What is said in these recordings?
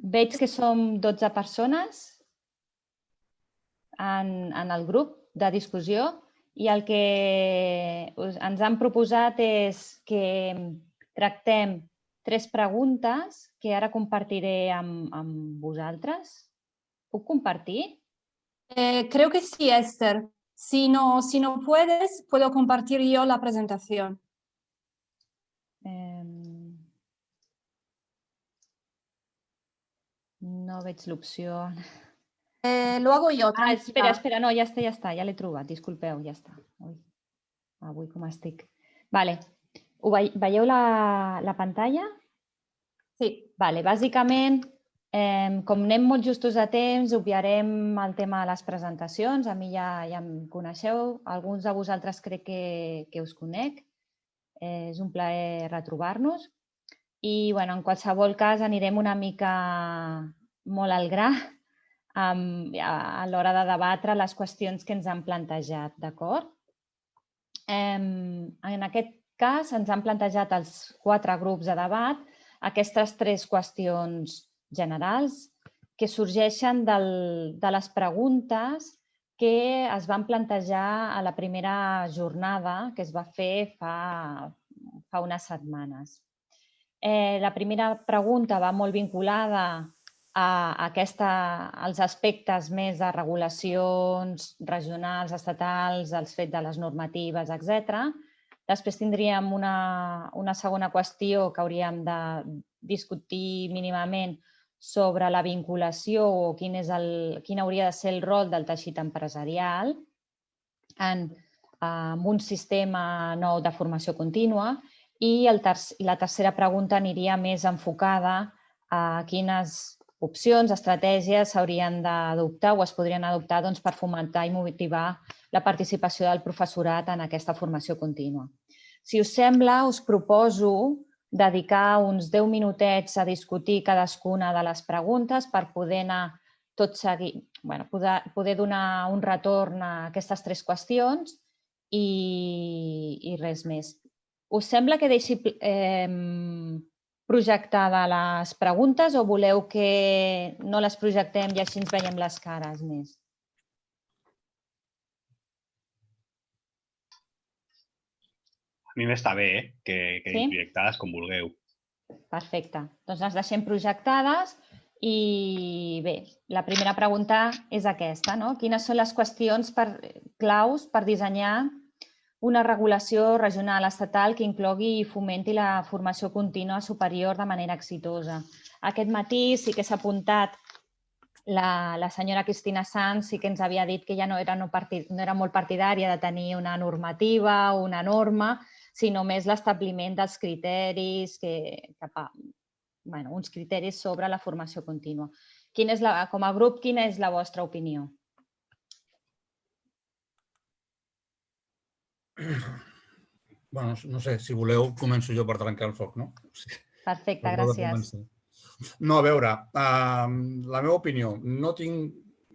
Veig que som 12 persones en el grup de discussió i el que ens han proposat és que tractem 3 preguntes que ara compartiré amb vosaltres. Puc compartir? Creo que sí, Esther. Si no puedes, puedo compartir yo la presentación. No veig l'opció. Lo hago yo, Espera, tranquila. no, ja està, ja l'he trobat, disculpeu, ja està. Avui com estic. Vale. Veieu la pantalla? Sí. Vale, bàsicament, com anem molt justos de temps, obviarem el tema de les presentacions. A mi ja em coneixeu, alguns de vosaltres crec que us conec. És un plaer retrobar-nos. I en qualsevol cas anirem una mica molt al gra a l'hora de debatre les qüestions que ens han plantejat, d'acord? En aquest cas ens han plantejat els 4 grups de debat aquestes 3 qüestions generals que sorgeixen de les preguntes que es van plantejar a la primera jornada que es va fer fa unes setmanes. La primera pregunta va molt vinculada als aspectes més de regulacions regionals, estatals, els fets de les normatives, etc. Després tindríem una segona qüestió que hauríem de discutir mínimament sobre la vinculació o quin hauria de ser el rol del teixit empresarial en un sistema nou de formació contínua. I la tercera pregunta aniria més enfocada a quines opcions, estratègies s'haurien d'adoptar o es podrien adoptar per fomentar i motivar la participació del professorat en aquesta formació contínua. Si us sembla, us proposo dedicar uns 10 minutets a discutir cadascuna de les preguntes per poder anar tot seguit, poder donar un retorn a aquestes 3 qüestions i res més. Us sembla que deixi projectada les preguntes o voleu que no les projectem i així ens veiem les cares més? A mi m'està bé, que quedin projectades com vulgueu. Perfecte. Doncs les deixem projectades i bé, la primera pregunta és aquesta, no? Quines són les qüestions claus per dissenyar una regulació regional estatal que inclogui i fomenti la formació contínua superior de manera exitosa? Aquest matí sí que s'ha apuntat la senyora Cristina Sanz, sí que ens havia dit que ella no era molt partidària de tenir una normativa o una norma, sinó més l'establiment dels criteris, uns criteris sobre la formació contínua. Com a grup, quina és la vostra opinió? No sé, si voleu, començo jo per trencar el foc, no? Perfecte, gràcies. No, a veure, la meva opinió,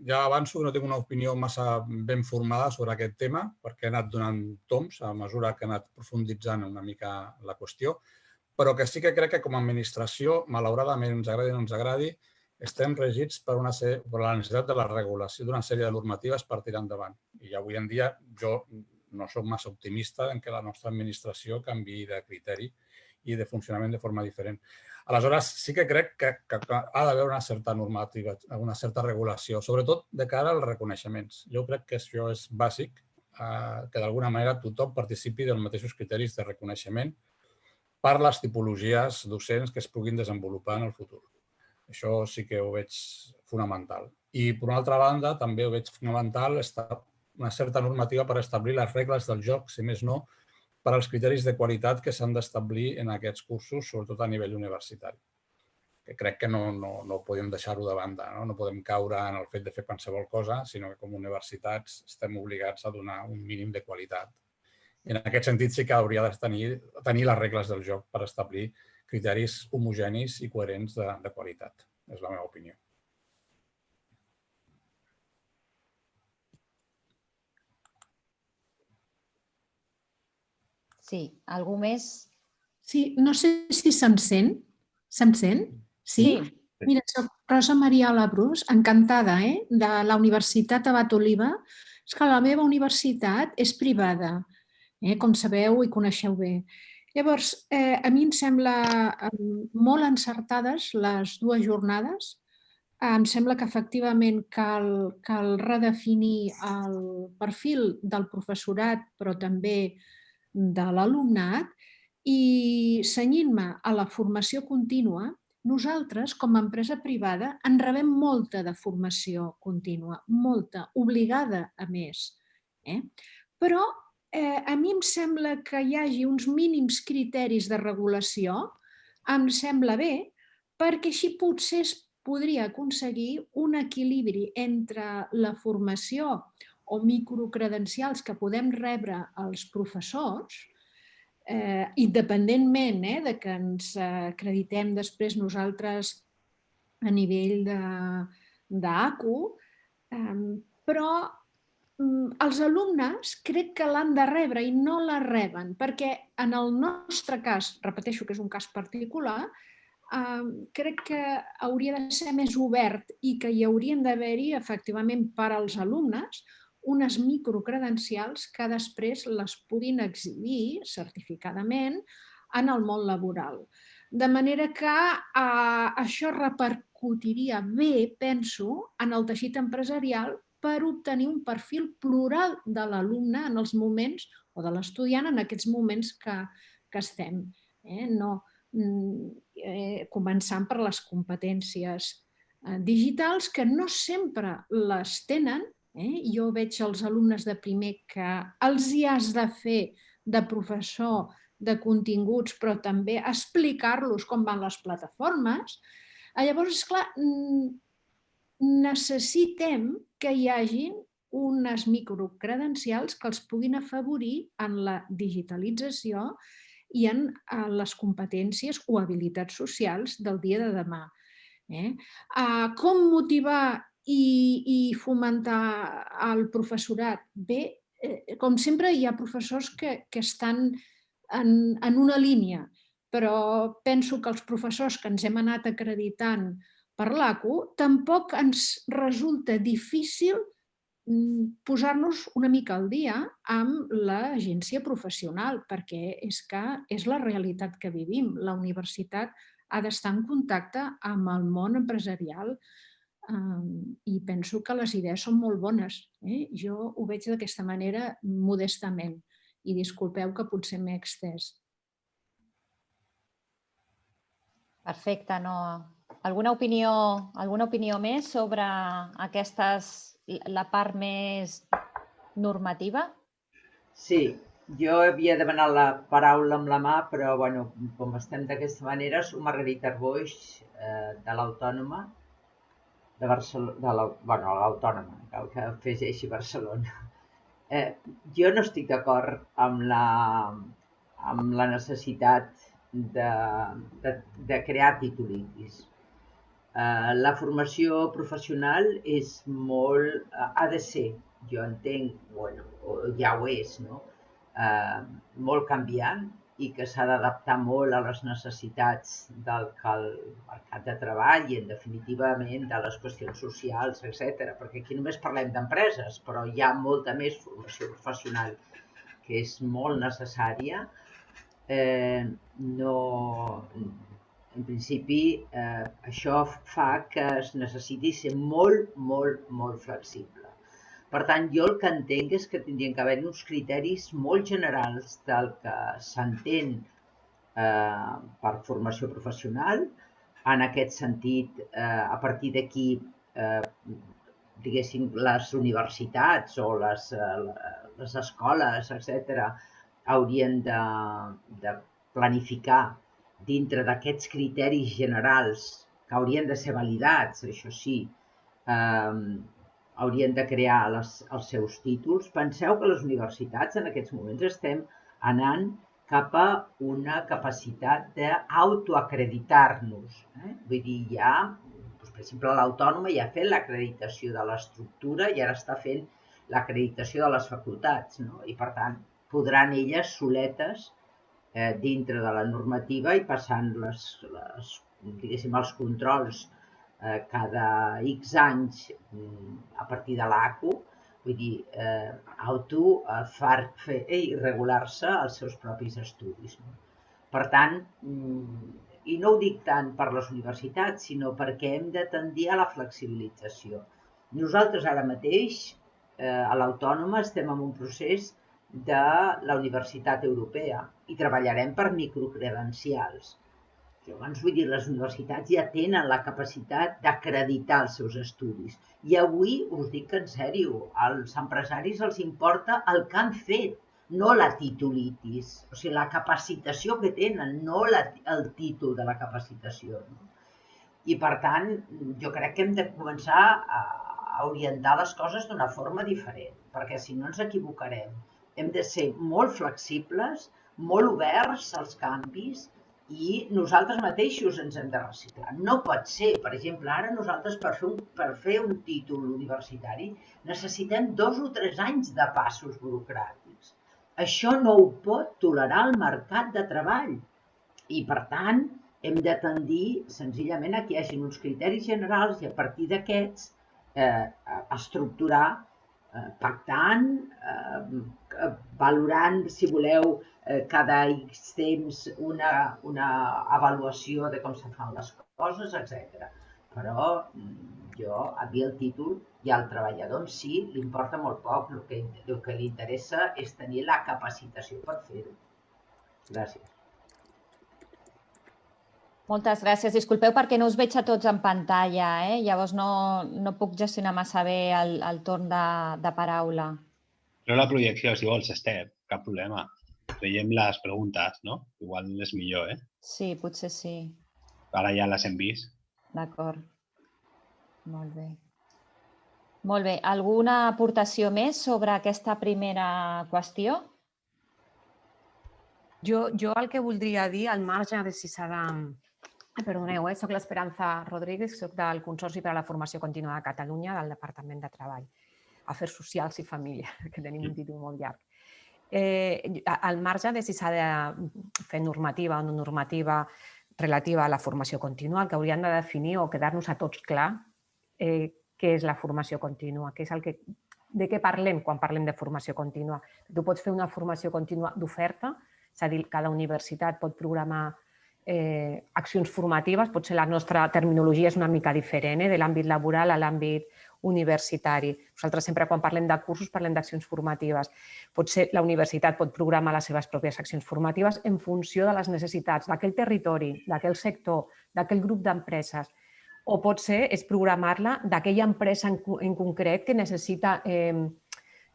ja avanço que no tinc una opinió massa ben formada sobre aquest tema, perquè he anat donant toms a mesura que he anat profunditzant una mica la qüestió, però que sí que crec que com a administració, malauradament, ens agradi o no ens agradi, estem regits per la necessitat de la regulació d'una sèrie de normatives per tirar endavant. I avui en dia jo no soc massa optimista en què la nostra administració canviï de criteri i de funcionament de forma diferent. Aleshores, sí que crec que ha d'haver una certa normativa, una certa regulació, sobretot de cara als reconeixements. Jo crec que això és bàsic, que d'alguna manera tothom participi dels mateixos criteris de reconeixement per les tipologies docents que es puguin desenvolupar en el futur. Això sí que ho veig fonamental. I, per una altra banda, també ho veig fonamental una certa normativa per establir les regles del joc, si més no, per als criteris de qualitat que s'han d'establir en aquests cursos, sobretot a nivell universitari. Que crec que no podem deixar-ho de banda, no podem caure en el fet de fer qualsevol cosa, sinó que com a universitats estem obligats a donar un mínim de qualitat. I en aquest sentit sí que hauria de tenir les regles del joc per establir criteris homogenis i coherents de qualitat. És la meva opinió. Sí, algú més? Sí, no sé si se'm sent. Se'm sent? Sí? Mira, soc Rosa Maria Labrús, encantada de la Universitat Abat Oliba. És que la meva universitat és privada, com sabeu i coneixeu bé. Llavors, a mi em sembla molt encertades les dues jornades. Em sembla que efectivament cal redefinir el perfil del professorat, però també de l'alumnat, i cenyint-me a la formació contínua, nosaltres, com a empresa privada, en rebem molta de formació contínua, molta, obligada a més. Però a mi em sembla que hi hagi uns mínims criteris de regulació, em sembla bé, perquè així potser es podria aconseguir un equilibri entre la formació o microcredencials que podem rebre els professors, independentment de que ens acreditem després nosaltres a nivell d'ACU, però els alumnes crec que l'han de rebre i no la reben, perquè en el nostre cas, repeteixo que és un cas particular, crec que hauria de ser més obert i que hi haurien d'haver-hi, efectivament, per als alumnes, unes microcredencials que després les puguin exhibir certificadament en el món laboral. De manera que això repercutiria bé, penso, en el teixit empresarial per obtenir un perfil plural de l'alumne en els moments, o de l'estudiant en aquests moments que estem. Començant per les competències digitals, que no sempre les tenen. Jo veig els alumnes de primer que els hi has de fer de professor de continguts, però també explicar-los com van les plataformes. Llavors, esclar, necessitem que hi hagin unes microcredencials que els puguin afavorir en la digitalització i en les competències o habilitats socials del dia de demà. Com motivar i fomentar el professorat? Bé, com sempre hi ha professors que estan en una línia, però penso que els professors que ens hem anat acreditant per l'ACU tampoc ens resulta difícil posar-nos una mica al dia amb l'agència professional, perquè és que és la realitat que vivim. La universitat ha d'estar en contacte amb el món empresarial i penso que les idees són molt bones. Jo ho veig d'aquesta manera modestament i disculpeu que potser m'he extès. Perfecte. Alguna opinió més sobre la part més normativa? Sí, jo havia demanat la paraula amb la mà, però com estem d'aquesta manera, som Margarita Arboix, de l'Autònoma, de Barcelona, l'Autònoma, cal que afegeixi Barcelona. Jo no estic d'acord amb la necessitat de crear titulingüis. La formació professional ha de ser, jo entenc, ja ho és, molt canviant i que s'ha d'adaptar molt a les necessitats del mercat de treball i, en definitivament, de les qüestions socials, etc. Perquè aquí només parlem d'empreses, però hi ha molta més formació professional que és molt necessària. En principi, això fa que es necessiti ser molt, molt, molt flexible. Per tant, jo el que entenc és que tindrien que haver-hi uns criteris molt generals del que s'entén per formació professional. En aquest sentit, a partir d'aquí, diguéssim, les universitats o les escoles, etc., haurien de planificar dintre d'aquests criteris generals que haurien de ser validats, això sí, haurien de crear els seus títols. Penseu que les universitats en aquests moments estem anant cap a una capacitat d'autoacreditar-nos. Vull dir, per exemple, l'Autònoma ja ha fet l'acreditació de l'estructura i ara està fent l'acreditació de les facultats. I, per tant, podran elles soletes dintre de la normativa i passant els controls cada X anys a partir de l'ACU, vull dir, regular-se els seus propis estudis. Per tant, i no ho dic tant per les universitats, sinó perquè hem de tendir a la flexibilització. Nosaltres ara mateix, a l'Autònoma, estem en un procés de la Universitat Europea i treballarem per microcredencials. Llavors, vull dir, les universitats ja tenen la capacitat d'acreditar els seus estudis. I avui, us dic en sèrio, als empresaris els importa el que han fet, no la titulitis, o sigui, la capacitació que tenen, no el títol de la capacitació. I, per tant, jo crec que hem de començar a orientar les coses d'una forma diferent, perquè si no ens equivocarem. Hem de ser molt flexibles, molt oberts als canvis, i nosaltres mateixos ens hem de reciclar. No pot ser, per exemple, ara nosaltres per fer un títol universitari necessitem 2 o 3 anys de passos burocràtics. Això no ho pot tolerar el mercat de treball i, per tant, hem de tendir senzillament a que hi hagi uns criteris generals i a partir d'aquests estructurar, pactant, valorant, si voleu, cada X temps una avaluació de com se fan les coses, etc. Però a mi el títol i al treballador en si li importa molt poc. El que li interessa és tenir la capacitació per fer-ho. Gràcies. Moltes gràcies. Disculpeu perquè no us veig a tots en pantalla, llavors no puc gestionar massa bé el torn de paraula. Però la projecció, si vols, Esther, cap problema. Veiem les preguntes, no? Igual és millor, Sí, potser sí. Ara ja les hem vist. D'acord. Molt bé. Molt bé. Alguna aportació més sobre aquesta primera qüestió? Jo el que voldria dir, al marge de si s'ha de... Perdoneu, soc l'Esperanza Rodríguez, soc del Consorci per a la Formació Contínua de Catalunya, del Departament de Treball, Afers Socials i Família, que tenim un títol molt llarg. Al marge de si s'ha de fer normativa o no normativa relativa a la formació contínua, el que hauríem de definir o quedar-nos a tots clar què és la formació contínua, de què parlem quan parlem de formació contínua. Tu pots fer una formació contínua d'oferta, és a dir, cada universitat pot programar accions formatives, potser la nostra terminologia és una mica diferent, de l'àmbit laboral a l'àmbit universitari. Nosaltres sempre quan parlem de cursos parlem d'accions formatives. Potser la universitat pot programar les seves pròpies accions formatives en funció de les necessitats d'aquell territori, d'aquell sector, d'aquell grup d'empreses. O potser és programar-la d'aquella empresa en concret que necessita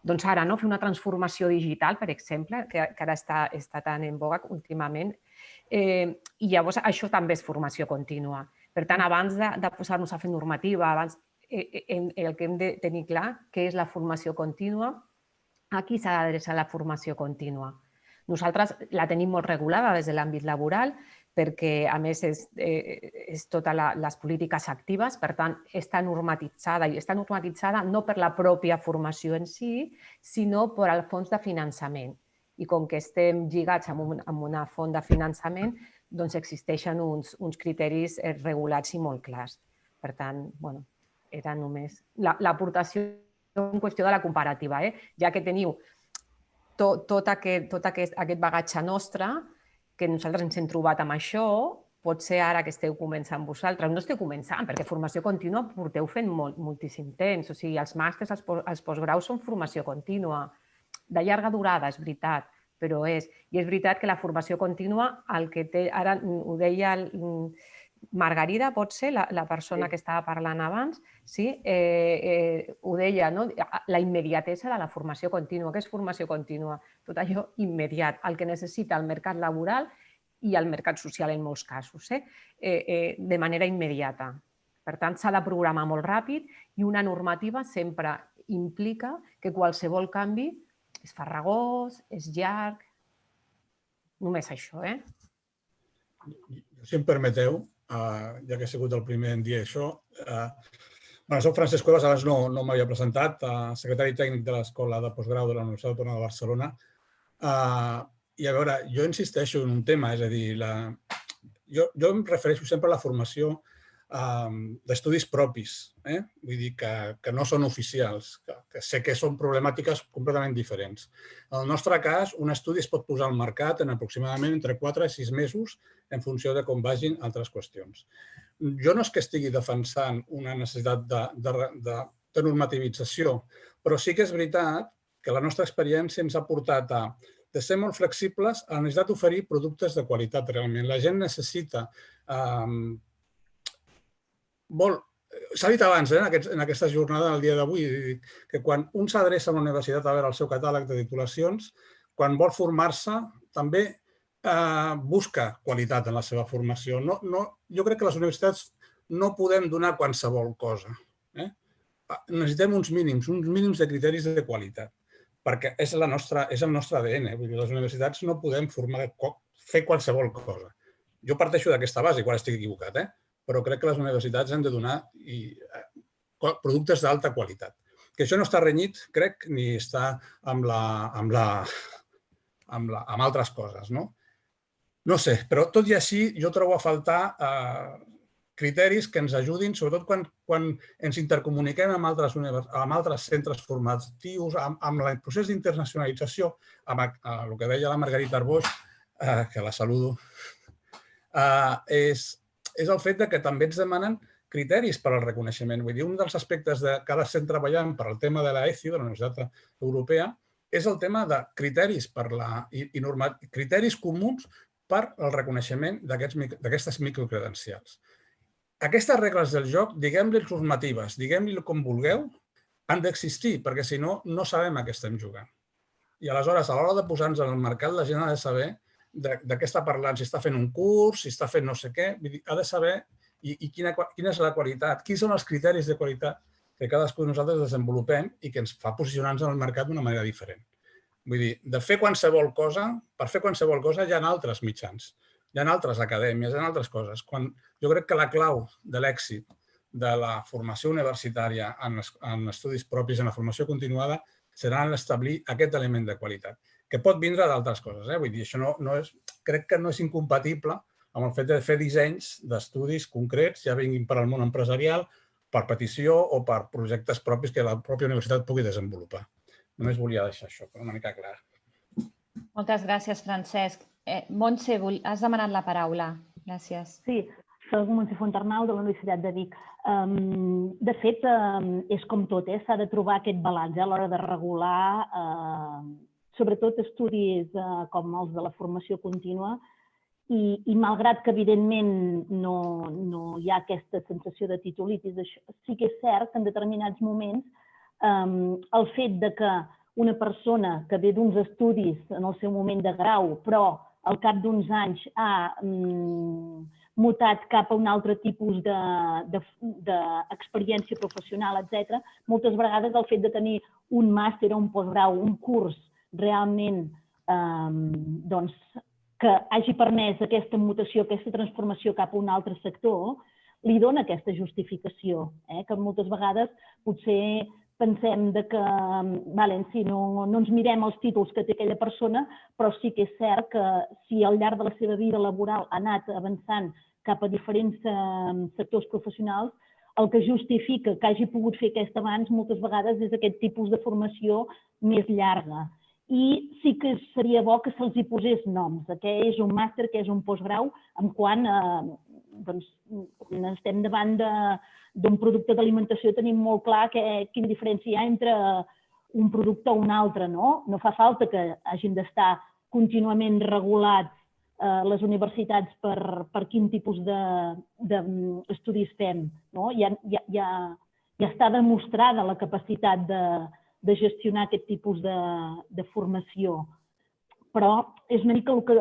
doncs ara fer una transformació digital, per exemple, que ara està tan en boga últimament. I llavors això també és formació contínua. Per tant, abans de posar-nos a fer normativa, el que hem de tenir clar què és la formació contínua, a qui s'ha d'adreçar la formació contínua. Nosaltres la tenim molt regulada des de l'àmbit laboral perquè, a més, és totes les polítiques actives, per tant, està normatitzada i està normatitzada no per la pròpia formació en si, sinó per al fons de finançament. I com que estem lligats amb una font de finançament, doncs existeixen uns criteris regulats i molt clars. Per tant, era només l'aportació en qüestió de la comparativa. Ja que teniu tot aquest bagatge nostre, que nosaltres ens hem trobat amb això, potser ara que esteu començant vosaltres, no esteu començant, perquè formació contínua porteu fent moltíssim temps. O sigui, els màsters, els postgraus són formació contínua. De llarga durada, és veritat, però és. I és veritat que la formació contínua, el que té, ara ho deia Margarida, pot ser, la persona que estava parlant abans, ho deia, la immediatesa de la formació contínua. Què és formació contínua? Tot allò immediat, el que necessita el mercat laboral i el mercat social en molts casos, de manera immediata. Per tant, s'ha de programar molt ràpid i una normativa sempre implica que qualsevol canvi és farragós, és llarg, només això. Si em permeteu, ja que he sigut el primer en dir això, soc Francesc Cuevas, abans no m'havia presentat, secretari tècnic de l'Escola de Postgrau de la Universitat Autònoma de Barcelona. I a veure, jo insisteixo en un tema, és a dir, jo em refereixo sempre a la formació d'estudis propis, vull dir que no són oficials, que sé que són problemàtiques completament diferents. En el nostre cas, un estudi es pot posar al mercat en aproximadament entre 4 i 6 mesos en funció de com vagin altres qüestions. Jo no és que estigui defensant una necessitat de normativització, però sí que és veritat que la nostra experiència ens ha portat de ser molt flexibles a la necessitat d'oferir productes de qualitat realment. La gent necessita... S'ha dit abans, en aquesta jornada, el dia d'avui, que quan un s'adreça a la universitat a veure el seu catàleg de titulacions, quan vol formar-se, també busca qualitat en la seva formació. Jo crec que les universitats no podem donar qualsevol cosa. Necessitem uns mínims de criteris de qualitat, perquè és el nostre ADN. Les universitats no podem fer qualsevol cosa. Jo parteixo d'aquesta base, igual estic equivocat, però crec que les universitats han de donar productes d'alta qualitat. Que això no està renyit, crec, ni està amb altres coses. No sé, però tot i així jo trobo a faltar criteris que ens ajudin, sobretot quan ens intercomuniquem amb altres centres formatius, amb el procés d'internacionalització, amb el que deia la Margarita Arboix, que la saludo, és el fet que també ens demanen criteris per al reconeixement. Vull dir, un dels aspectes que ara estem treballant per al tema de l'ECIO, de la Universitat Europea, és el tema de criteris comuns per al reconeixement d'aquestes microcredencials. Aquestes regles del joc, diguem-li normatives, diguem-li com vulgueu, han d'existir, perquè si no, no sabem a què estem jugant. I aleshores, a l'hora de posar-nos en el mercat, la gent ha de saber de què està parlant, si està fent un curs, si està fent no sé què, ha de saber quina és la qualitat, quins són els criteris de qualitat que cadascú de nosaltres desenvolupem i que ens fa posicionar-nos en el mercat d'una manera diferent. Vull dir, per fer qualsevol cosa hi ha altres mitjans, hi ha altres acadèmies, hi ha altres coses. Jo crec que la clau de l'èxit de la formació universitària en estudis propis, en la formació continuada, serà establir aquest element de qualitat, que pot vindre d'altres coses. Vull dir, això crec que no és incompatible amb el fet de fer dissenys d'estudis concrets, ja vinguin per al món empresarial, per petició o per projectes propis que la pròpia universitat pugui desenvolupar. Només volia deixar això, per una mica clar. Moltes gràcies, Francesc. Montse, has demanat la paraula. Gràcies. Sí, soc Montse Fontarnau, de la Universitat de Vic. De fet, és com tot, s'ha de trobar aquest balanç a l'hora de regular, sobretot estudis com els de la formació contínua, i malgrat que, evidentment, no hi ha aquesta sensació de titulitis, sí que és cert que en determinats moments el fet que una persona que ve d'uns estudis en el seu moment de grau, però al cap d'uns anys ha mutat cap a un altre tipus d'experiència professional, etc., moltes vegades el fet de tenir un màster o un postgrau, un curs realment que hagi permès aquesta mutació, aquesta transformació cap a un altre sector, li dona aquesta justificació, que moltes vegades potser pensem que no ens mirem els títols que té aquella persona, però sí que és cert que si al llarg de la seva vida laboral ha anat avançant cap a diferents sectors professionals, el que justifica que hagi pogut fer aquest avanç moltes vegades és aquest tipus de formació més llarga. I sí que seria bo que se'ls hi posés noms, què és un màster, què és un postgrau, en quan estem davant d'un producte d'alimentació, tenim molt clar quina diferència hi ha entre un producte o un altre. No fa falta que hagin d'estar contínuament regulats les universitats per quin tipus d'estudis fem. Ja està demostrada la capacitat de gestionar aquest tipus de formació. Però és una mica el que,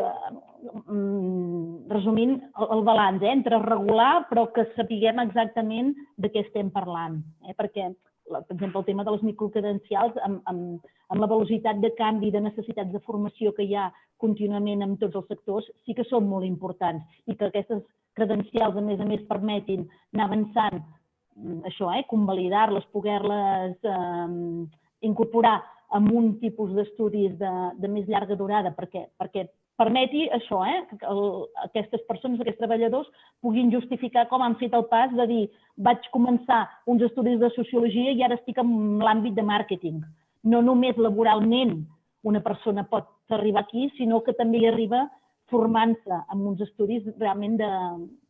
resumint, el balanç entre regular però que sapiguem exactament de què estem parlant. Perquè, per exemple, el tema de les microcredencials, amb la velocitat de canvi de necessitats de formació que hi ha contínuament en tots els sectors, sí que són molt importants i que aquestes credencials, a més, permetin anar avançant, això, convalidar-les, poder-les incorporar en un tipus d'estudis de més llarga durada perquè permeti això, que aquestes persones, aquests treballadors, puguin justificar com han fet el pas de dir vaig començar uns estudis de sociologia i ara estic en l'àmbit de màrqueting. No només laboralment una persona pot arribar aquí, sinó que també hi arriba formant-se en uns estudis realment de,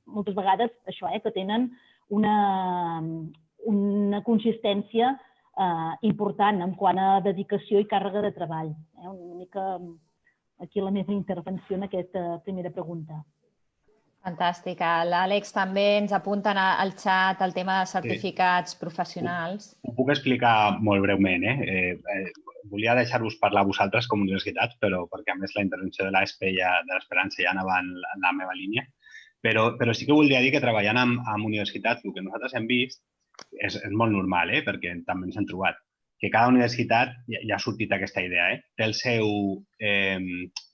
moltes vegades, això, que tenen una consistència important en quant a dedicació i càrrega de treball. Una mica aquí la meva intervenció en aquesta primera pregunta. Fantàstic. L'Àlex també ens apunta al xat el tema de certificats professionals. Ho puc explicar molt breument. Volia deixar-vos parlar a vosaltres com a universitats, però perquè a més la intervenció de l'Esperança ja anava en la meva línia. Però sí que voldria dir que treballant amb universitats, el que nosaltres hem vist és molt normal, perquè també ens hem trobat, que cada universitat ja ha sortit aquesta idea. Té el seu...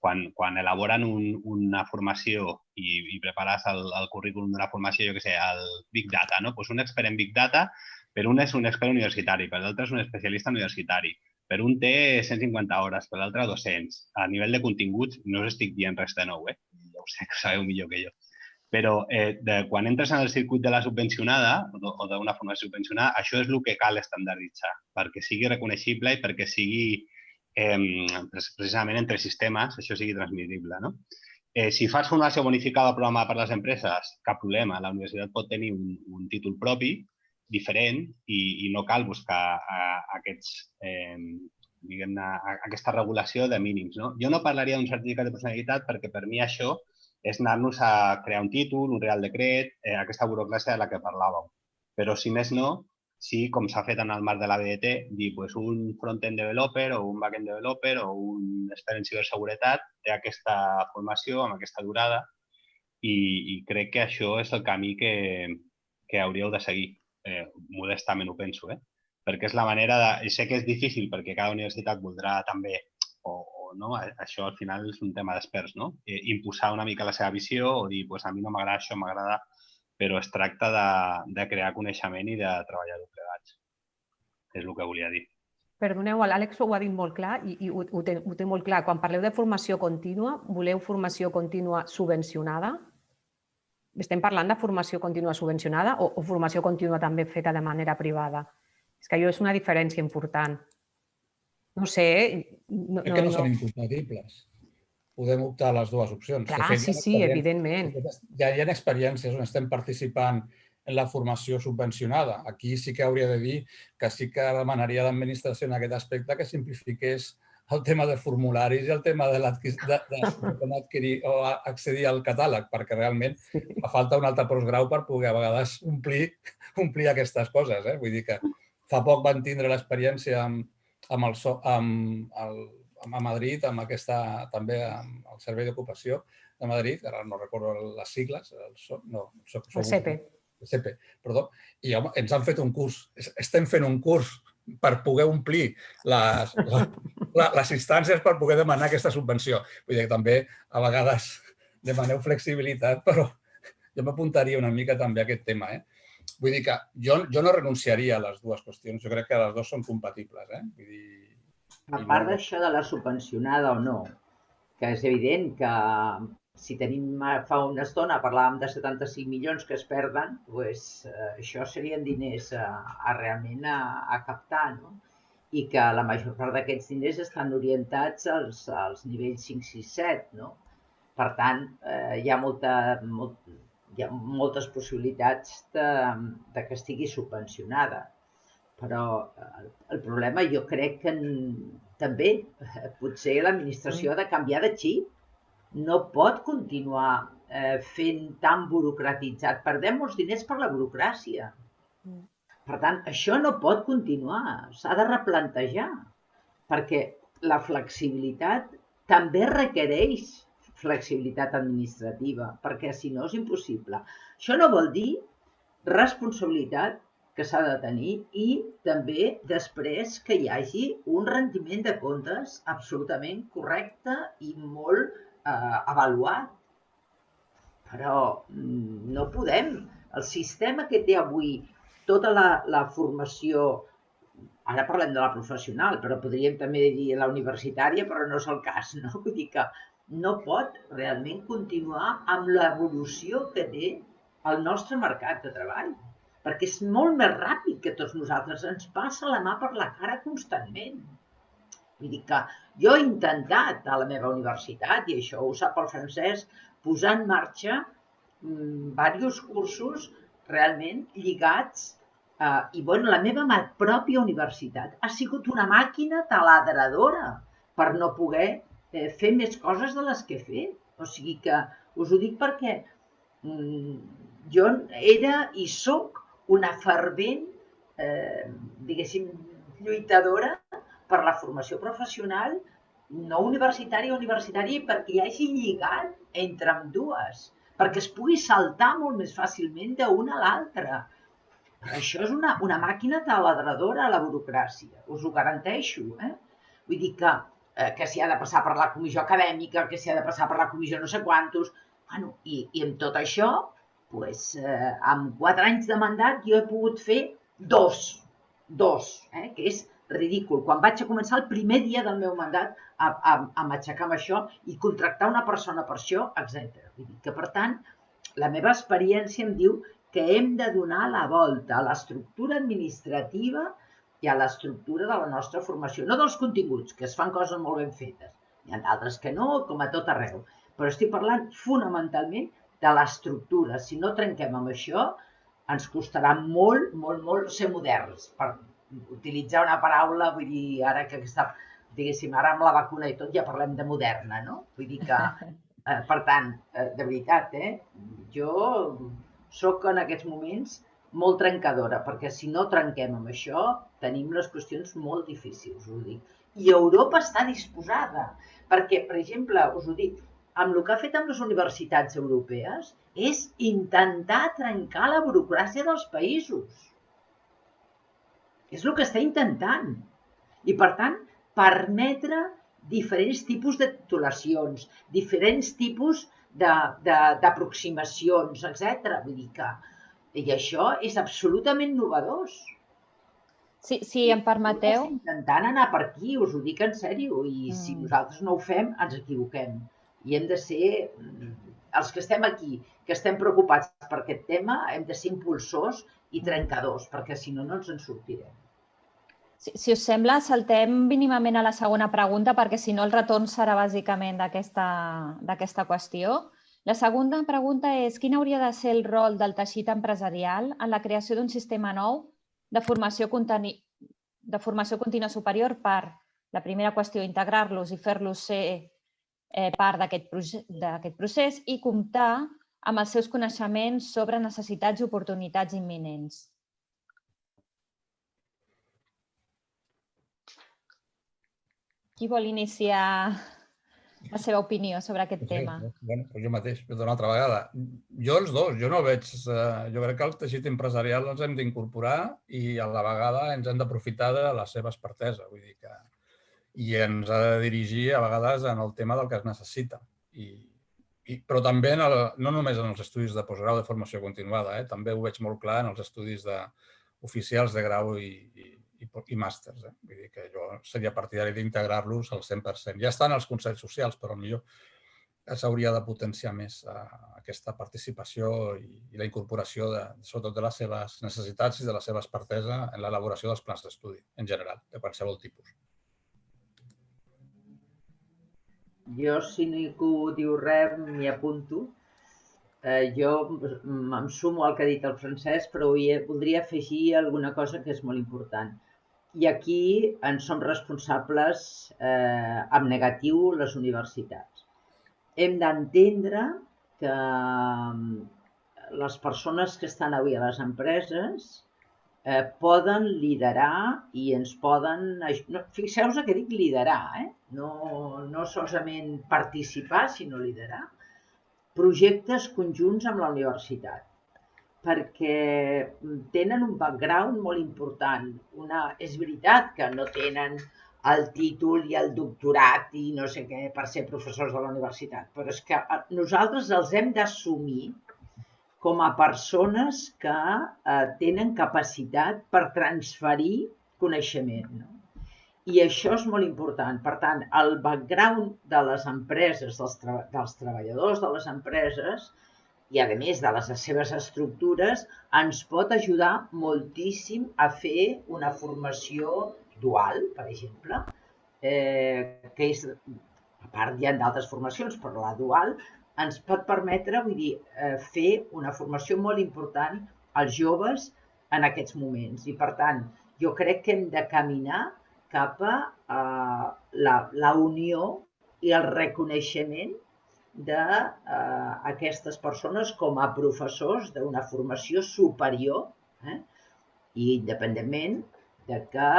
Quan elaboren una formació i prepares el currículum d'una formació, jo què sé, el Big Data, no? Un expert en Big Data, per un és un expert universitari, per l'altre és un especialista universitari, per un té 150 hores, per l'altre 200. A nivell de continguts no us estic dient res de nou, ja ho sé que ho sabeu millor que jo. Però quan entres en el circuit de la subvencionada o d'una formació subvencionada, això és el que cal estandarditzar, perquè sigui reconeixible i perquè sigui, precisament entre sistemes, això sigui transmissible. Si fas formació bonificada o programada per les empreses, cap problema. La universitat pot tenir un títol propi, diferent, i no cal buscar aquesta regulació de mínims. Jo no parlaria d'un certificat de personalitat perquè per mi això és anar-nos a crear un títol, un real decret, aquesta burocràcia de la que parlàvem. Però, si més no, sí, com s'ha fet en el marc de la BDT, dir un front-end developer o un back-end developer o un expert en ciberseguretat té aquesta formació amb aquesta durada i crec que això és el camí que hauríeu de seguir. Modestament ho penso, perquè és la manera de... Sé que és difícil perquè cada universitat voldrà també no? Això al final és un tema d'experts, no? Imposar una mica la seva visió o dir, a mi no m'agrada això, m'agrada, però es tracta de crear coneixement i de treballar plegats. És el que volia dir. Perdoneu, l'Àlex ho ha dit molt clar i ho té molt clar. Quan parleu de formació contínua, voleu formació contínua subvencionada? Estem parlant de formació contínua subvencionada o formació contínua també feta de manera privada? És que allò és una diferència important. No sé... Crec que no són incompatibles. Podem optar a les dues opcions. Clar, sí, evidentment. Ja hi ha experiències on estem participant en la formació subvencionada. Aquí sí que hauria de dir que sí que demanaria a l'administració en aquest aspecte que simplifiqués el tema de formularis i el tema de com adquirir o accedir al catàleg, perquè realment fa falta un altre postgrau per poder a vegades omplir aquestes coses. Vull dir que fa poc van tindre l'experiència a Madrid, també al Servei d'Ocupació de Madrid, ara no recordo les sigles, el CEPE, perdó, i ens han fet un curs, estem fent un curs per poder omplir les instàncies per poder demanar aquesta subvenció. Vull dir que també a vegades demaneu flexibilitat, però jo m'apuntaria una mica també a aquest tema. Vull dir que jo no renunciaria a les dues qüestions, jo crec que les dues són compatibles. A part d'això de la subvencionada o no, que és evident que si tenim, fa una estona parlàvem de 75 milions que es perden, doncs això serien diners realment a captar, no? I que la major part d'aquests diners estan orientats als nivells 5, 6, 7, no? Per tant, hi ha moltes possibilitats de que estigui subvencionada. Però el problema jo crec que també potser l'administració ha de canviar de xip. No pot continuar fent tan burocratitzat. Perdem molts diners per la burocràcia. Per tant, això no pot continuar. S'ha de replantejar. Perquè la flexibilitat també requereix flexibilitat administrativa, perquè si no és impossible. Això no vol dir responsabilitat que s'ha de tenir i també després que hi hagi un rendiment de comptes absolutament correcte i molt avaluat. Però no podem. El sistema que té avui tota la formació, ara parlem de la professional, però podríem també dir la universitària, però no és el cas, no? Vull dir que no pot realment continuar amb l'evolució que té el nostre mercat de treball, perquè és molt més ràpid que tots nosaltres, ens passa la mà per la cara constantment. Vull dir que jo he intentat a la meva universitat, i això ho sap el Francesc, posar en marxa diversos cursos realment lligats i la meva pròpia universitat ha sigut una màquina taladradora per no poder fer més coses de les que he fet. O sigui que us ho dic perquè jo era i soc una fervent, diguéssim, lluitadora per la formació professional, no universitària, perquè hi hagi lligat entre ambdues, perquè es pugui saltar molt més fàcilment d'una a l'altra. Això és una màquina taladradora a la burocràcia, us ho garanteixo. Vull dir que s'hi ha de passar per la comissió acadèmica, que s'hi ha de passar per la comissió no sé quantos. I amb tot això, amb 4 anys de mandat, jo he pogut fer dos, que és ridícul. Quan vaig a començar el primer dia del meu mandat a matxacar amb això i contractar una persona per això, etc. Vull dir que, per tant, la meva experiència em diu que hem de donar la volta a l'estructura administrativa i a l'estructura de la nostra formació. No dels continguts, que es fan coses molt ben fetes. N'hi ha d'altres que no, com a tot arreu. Però estic parlant fonamentalment de l'estructura. Si no trenquem amb això, ens costarà molt, molt, molt ser moderns. Per utilitzar una paraula, vull dir, ara que està, diguéssim, ara amb la vacuna i tot ja parlem de moderna, no? Vull dir que, per tant, de veritat, jo soc en aquests moments molt trencadora, perquè si no trenquem amb això, tenim les qüestions molt difícils, us ho dic. I Europa està disposada, perquè, per exemple, us ho dic, amb el que ha fet amb les universitats europees és intentar trencar la burocràcia dels països. És el que està intentant. I, per tant, permetre diferents tipus de titulacions, diferents tipus d'aproximacions, etc. Vull dir que això és absolutament novedós. Si em permeteu... Estem intentant anar per aquí, us ho dic en sèrio, i si nosaltres no ho fem, ens equivoquem. I hem de ser, els que estem aquí, que estem preocupats per aquest tema, hem de ser impulsors i trencadors, perquè si no, no ens en sortirem. Si us sembla, saltem mínimament a la segona pregunta, perquè si no el retorn serà bàsicament d'aquesta qüestió. La segona pregunta és: quin hauria de ser el rol del teixit empresarial en la creació d'un sistema nou de formació contínua superior per, la primera qüestió, integrar-los i fer-los ser part d'aquest procés i comptar amb els seus coneixements sobre necessitats i oportunitats imminents? Qui vol iniciar la seva opinió sobre aquest tema? Jo mateix, però una altra vegada. Jo els dos, jo no veig... Jo crec que el teixit empresarial els hem d'incorporar i a la vegada ens hem d'aprofitar de la seva expertesa. Vull dir que... I ens ha de dirigir a vegades en el tema del que es necessita. Però també no només en els estudis de postgrau de formació continuada, també ho veig molt clar en els estudis oficials de grau i màsters. Vull dir que jo seria partidari d'integrar-los al 100%. Ja estan els consells socials, però potser s'hauria de potenciar més aquesta participació i la incorporació, sobretot de les seves necessitats i de la seva expertesa en l'elaboració dels plans d'estudi, en general, de qualsevol tipus. Jo, si ningú diu res, m'hi apunto. Jo em sumo al que ha dit el Francesc, però voldria afegir alguna cosa que és molt important. I aquí en som responsables en negatiu les universitats. Hem d'entendre que les persones que estan avui a les empreses poden liderar i ens poden... Fixeu-vos que dic liderar, no solament participar, sinó liderar projectes conjunts amb la universitat, perquè tenen un background molt important. És veritat que no tenen el títol i el doctorat i no sé què per ser professors de la universitat, però és que nosaltres els hem d'assumir com a persones que tenen capacitat per transferir coneixement. I això és molt important. Per tant, el background de les empreses, dels treballadors de les empreses, i a més de les seves estructures, ens pot ajudar moltíssim a fer una formació dual, per exemple, que és, a part hi ha d'altres formacions, però la dual ens pot permetre, vull dir, fer una formació molt important als joves en aquests moments. I per tant, jo crec que hem de caminar cap a la unió i el reconeixement d'aquestes persones com a professors d'una formació superior, i independentment de que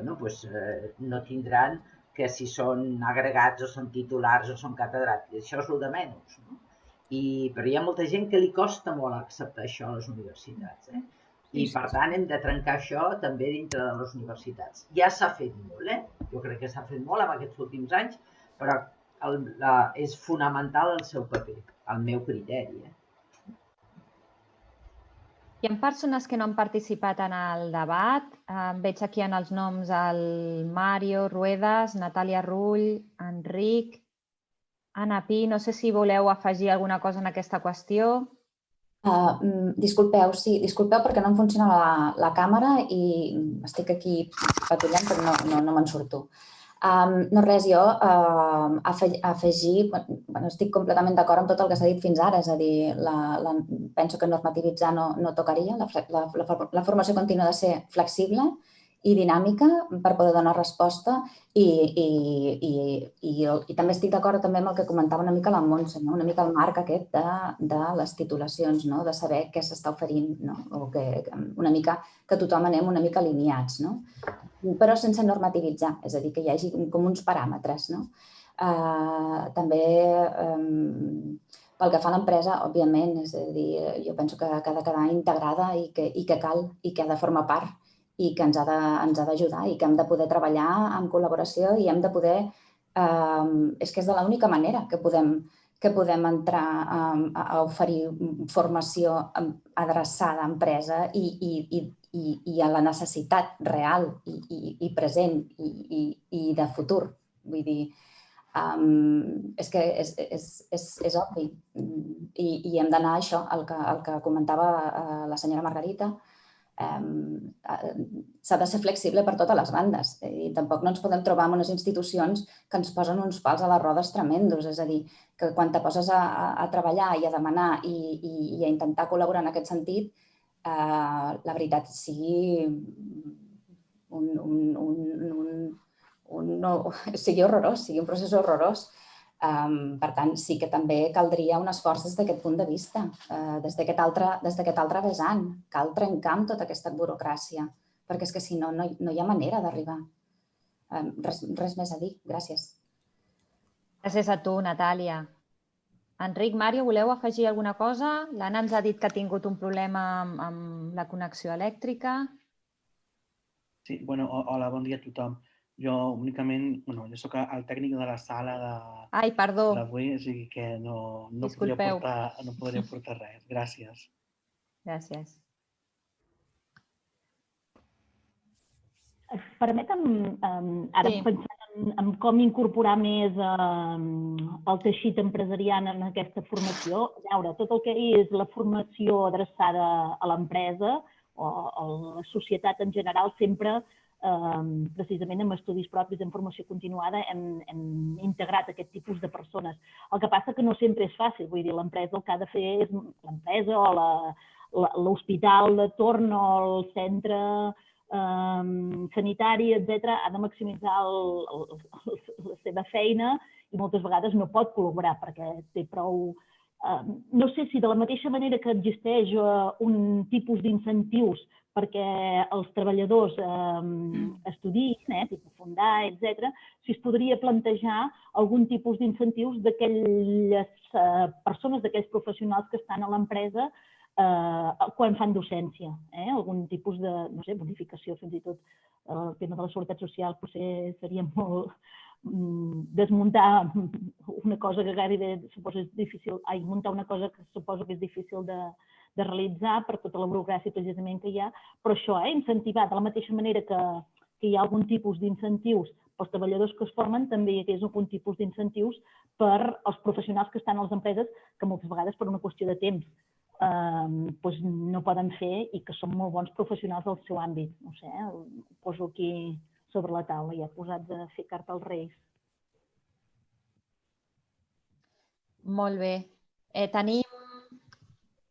no tindran que si són agregats o són titulars o són catedràtics. Això és el de menys. Però hi ha molta gent que li costa molt acceptar això a les universitats. I, per tant, hem de trencar això també dintre de les universitats. Ja s'ha fet molt, jo crec que s'ha fet molt en aquests últims anys, però és fonamental el seu paper, al meu criteri. Hi ha persones que no han participat en el debat. Veig aquí en els noms el Mario Ruedas, Natàlia Rull, Enric, Anna Pi. No sé si voleu afegir alguna cosa en aquesta qüestió. Disculpeu perquè no em funciona la càmera i estic aquí patrullant però no me'n surto. No res, jo afegir, estic completament d'acord amb tot el que s'ha dit fins ara, és a dir, penso que normativitzar no tocaria, la formació contínua ha de ser flexible i dinàmica per poder donar resposta i també estic d'acord també amb el que comentava una mica la Montse, una mica el marc aquest de les titulacions, de saber què s'està oferint, o una mica que tothom anem una mica alineats, però sense normativitzar, és a dir, que hi hagi com uns paràmetres. També pel que fa a l'empresa, òbviament, és a dir, jo penso que ha de quedar integrada i que cal i que ha de formar part i que ens ha d'ajudar i que hem de poder treballar en col·laboració i hem de poder... És que és de l'única manera que podem entrar a oferir formació adreçada a empresa i a la necessitat real i present i de futur. Vull dir, és que és obvi i hem d'anar a això, el que comentava la senyora Margarita. S'ha de ser flexible per totes les bandes i tampoc no ens podem trobar en unes institucions que ens posen uns pals a les rodes tremendos, és a dir, que quan te poses a treballar i a demanar i a intentar col·laborar en aquest sentit, la veritat sigui horrorós, sigui un procés horrorós. Per tant, sí que també caldria un esforç des d'aquest punt de vista, des d'aquest altre vessant. Cal trencar amb tota aquesta burocràcia, perquè és que si no, no hi ha manera d'arribar. Res més a dir. Gràcies. Gràcies a tu, Natàlia. Enric, Mario, voleu afegir alguna cosa? L'Anna ens ha dit que ha tingut un problema amb la connexió elèctrica. Sí, hola, bon dia a tothom. Jo únicament, jo soc el tècnic de la sala d'avui, o sigui que no podria portar res. Gràcies. Gràcies. Permetem, ara pensant en com incorporar més el teixit empresarial en aquesta formació, veure, tot el que és la formació adreçada a l'empresa o a la societat en general sempre precisament amb estudis propis en formació continuada hem integrat aquest tipus de persones. El que passa que no sempre és fàcil, vull dir, l'empresa el que ha de fer és l'empresa o l'hospital de torn o el centre sanitari, etc., ha de maximitzar la seva feina i moltes vegades no pot col·laborar perquè té prou... No sé si de la mateixa manera que existeix un tipus d'incentius perquè els treballadors estudiïn, tipus fundar, etc., si es podria plantejar algun tipus d'incentius d'aquelles persones, d'aquells professionals que estan a l'empresa quan fan docència. Algun tipus de, no sé, bonificació, fins i tot el tema de la seguretat social potser seria molt desmuntar una cosa que gairebé suposo és difícil, muntar una cosa que suposo que és difícil de realitzar per tota la burocràcia precisament que hi ha, però això, incentivar de la mateixa manera que que hi ha algun tipus d'incentius pels treballadors que es formen, també hi hagués algun tipus d'incentius per als professionals que estan a les empreses, que moltes vegades per una qüestió de temps no poden fer i que són molt bons professionals del seu àmbit. No sé, ho poso aquí sobre la taula, ja he posat de fer carta als Reis. Molt bé. Tenim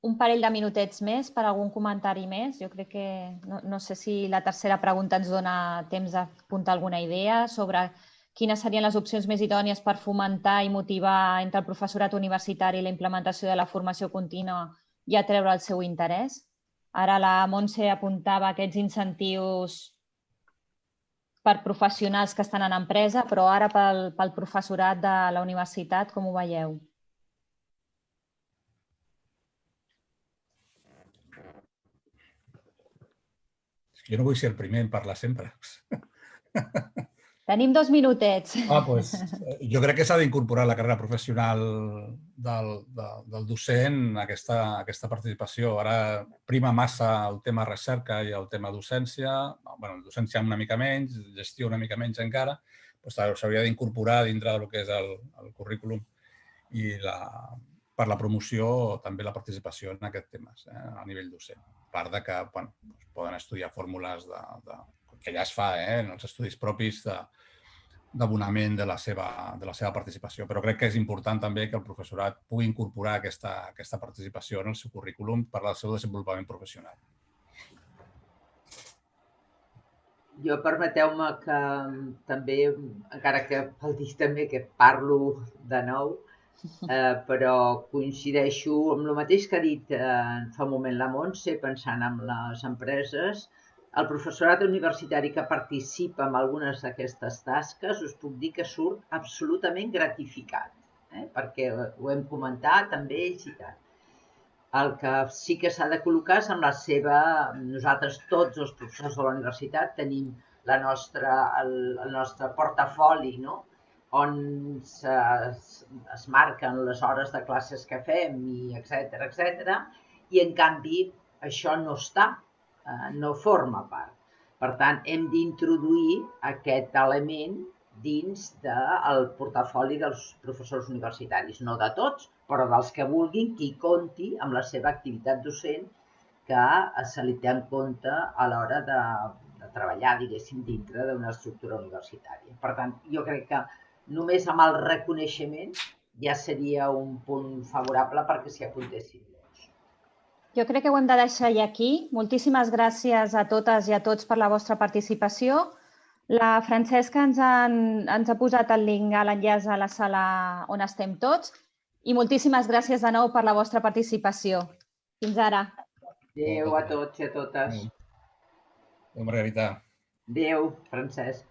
un parell de minutets més per algun comentari més. Jo crec que no sé si la tercera pregunta ens dona temps d'apuntar alguna idea sobre quines serien les opcions més idònies per fomentar i motivar entre el professorat universitari la implementació de la formació contínua i atreure el seu interès. Ara la Montse apuntava aquests incentius per professionals que estan en empresa, però ara pel professorat de la universitat, com ho veieu? Jo no vull ser el primer en parlar sempre. Tenim 2 minutets. Jo crec que s'ha d'incorporar la carrera professional del docent aquesta participació. Ara prima massa el tema recerca i el tema docència. Bé, docència una mica menys, gestió una mica menys encara. S'hauria d'incorporar dintre del que és el currículum i per la promoció també la participació en aquests temes a nivell docent. A part de que poden estudiar fórmules que ja es fa en els estudis propis d'abonament de la seva participació. Però crec que és important també que el professorat pugui incorporar aquesta participació en el seu currículum per al seu desenvolupament professional. Jo permeteu-me que també, encara que pel dir també que parlo de nou, però coincideixo amb el mateix que ha dit fa un moment la Montse, pensant en les empreses. El professorat universitari que participa en algunes d'aquestes tasques us puc dir que surt absolutament gratificat, perquè ho hem comentat amb ells i tal. El que sí que s'ha de col·locar és amb la seva... Nosaltres, tots els professors de la universitat, tenim el nostre portafoli, on es marquen les hores de classes que fem, etcètera, i en canvi això no està, no forma part. Per tant, hem d'introduir aquest element dins del portafoli dels professors universitaris. No de tots, però dels que vulguin, qui compti amb la seva activitat docent que se li té en compte a l'hora de treballar, diguéssim, dintre d'una estructura universitària. Per tant, jo crec que només amb el reconeixement ja seria un punt favorable perquè s'hi apuntessin. Jo crec que ho hem de deixar aquí. Moltíssimes gràcies a totes i a tots per la vostra participació. La Francesca ens ha posat el link a l'enllaç a la sala on estem tots i moltíssimes gràcies de nou per la vostra participació. Fins ara. Adéu a tots i a totes. Adéu, Margarita. Adéu, Francesc.